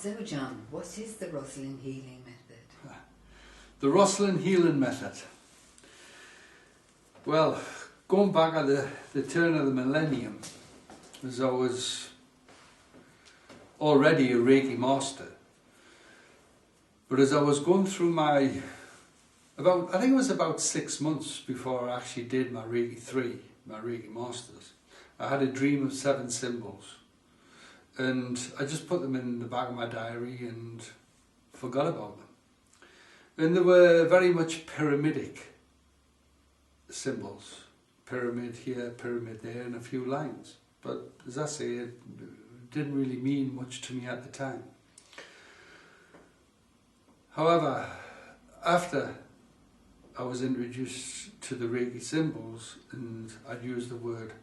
So John, what is the Rosslyn Healing Method? The Rosslyn Healing Method. Well, going back at the turn of the millennium, as I was already a Reiki master, but as I was going through I think it was about 6 months before I actually did my Reiki 3, my Reiki Masters, I had a dream of 7 symbols. And I just put them in the back of my diary and forgot about them. And they were very much pyramidic symbols. Pyramid here, pyramid there, and a few lines. But as I say, it didn't really mean much to me at the time. However, after I was introduced to the Reiki symbols, and I'd use the word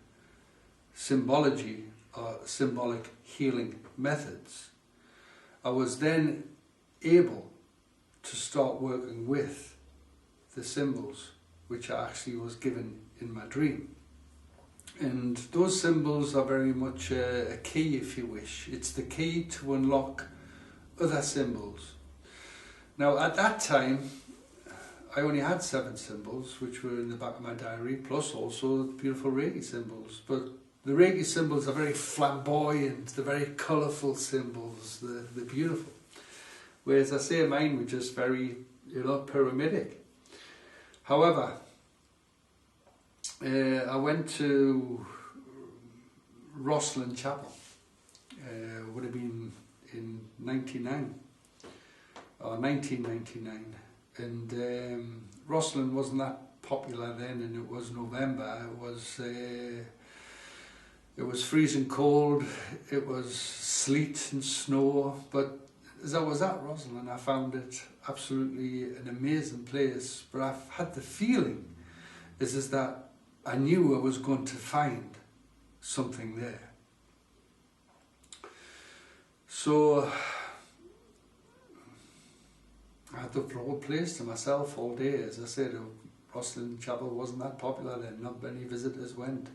symbology, or symbolic healing methods, I was then able to start working with the symbols which I actually was given in my dream. And those symbols are very much a key, if you wish. It's the key to unlock other symbols. Now at that time I only had 7 symbols which were in the back of my diary, plus also beautiful Reiki symbols. But the Reiki symbols are very flamboyant, they're very colourful symbols, they're beautiful. Whereas I say mine were just very, pyramidic. However, I went to Rosslyn Chapel, would have been in 1999, and Rosslyn wasn't that popular then, and it was November. It was freezing cold, it was sleet and snow, but as I was at Rosslyn, I found it absolutely an amazing place. But I've had the feeling is that I knew I was going to find something there. So I had the whole place to myself all day. As I said, Rosslyn Chapel wasn't that popular then, not many visitors went.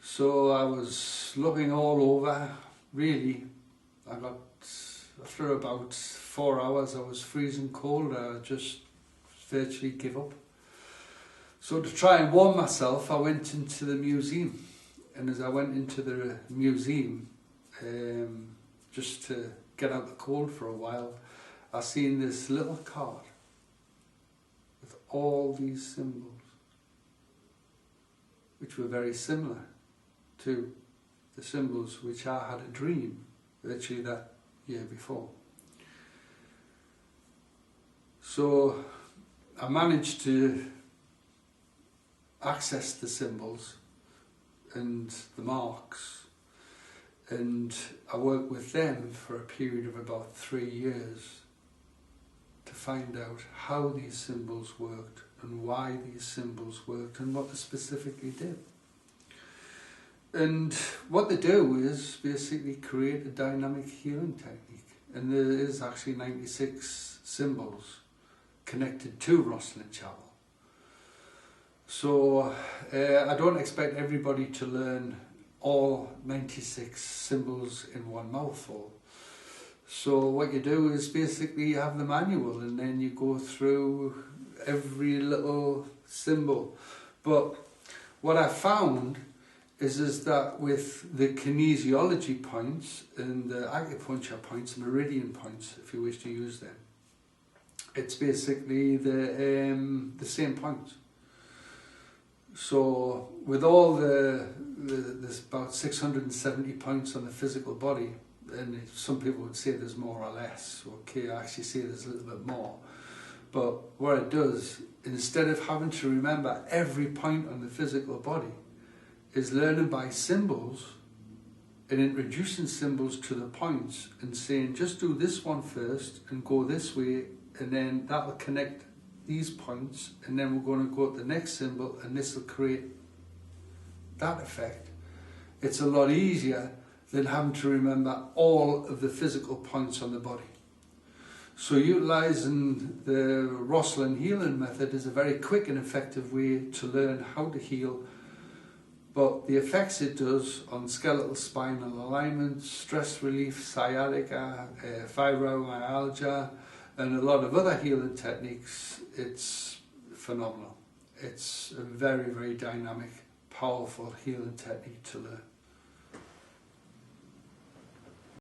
So I was looking all over, really. After about 4 hours I was freezing cold, I just virtually gave up. So to try and warm myself, I went into the museum. And as I went into the museum, just to get out the cold for a while, I seen this little card with all these symbols, which were very similar to the symbols which I had a dream virtually that year before. So I managed to access the symbols and the marks, and I worked with them for a period of about 3 years to find out how these symbols worked and why these symbols worked and what they specifically did. And what they do is basically create a dynamic healing technique. And there is actually 96 symbols connected to Rosslyn Chapel. So I don't expect everybody to learn all 96 symbols in one mouthful. So what you do is basically you have the manual and then you go through every little symbol. But what I found is that with the kinesiology points and the acupuncture points, meridian points, if you wish to use them, it's basically the same points. So with all there's about 670 points on the physical body, and some people would say there's more or less. Okay, I actually say there's a little bit more. But what it does, instead of having to remember every point on the physical body, is learning by symbols and introducing symbols to the points and saying just do this one first and go this way, and then that will connect these points, and then we're going to go to the next symbol and this will create that effect. It's a lot easier than having to remember all of the physical points on the body. So utilising the Rosslyn Healing Method is a very quick and effective way to learn how to heal but the effects it does on skeletal spinal alignment, stress relief, sciatica, fibromyalgia, and a lot of other healing techniques, it's phenomenal. It's a very, very dynamic, powerful healing technique to learn.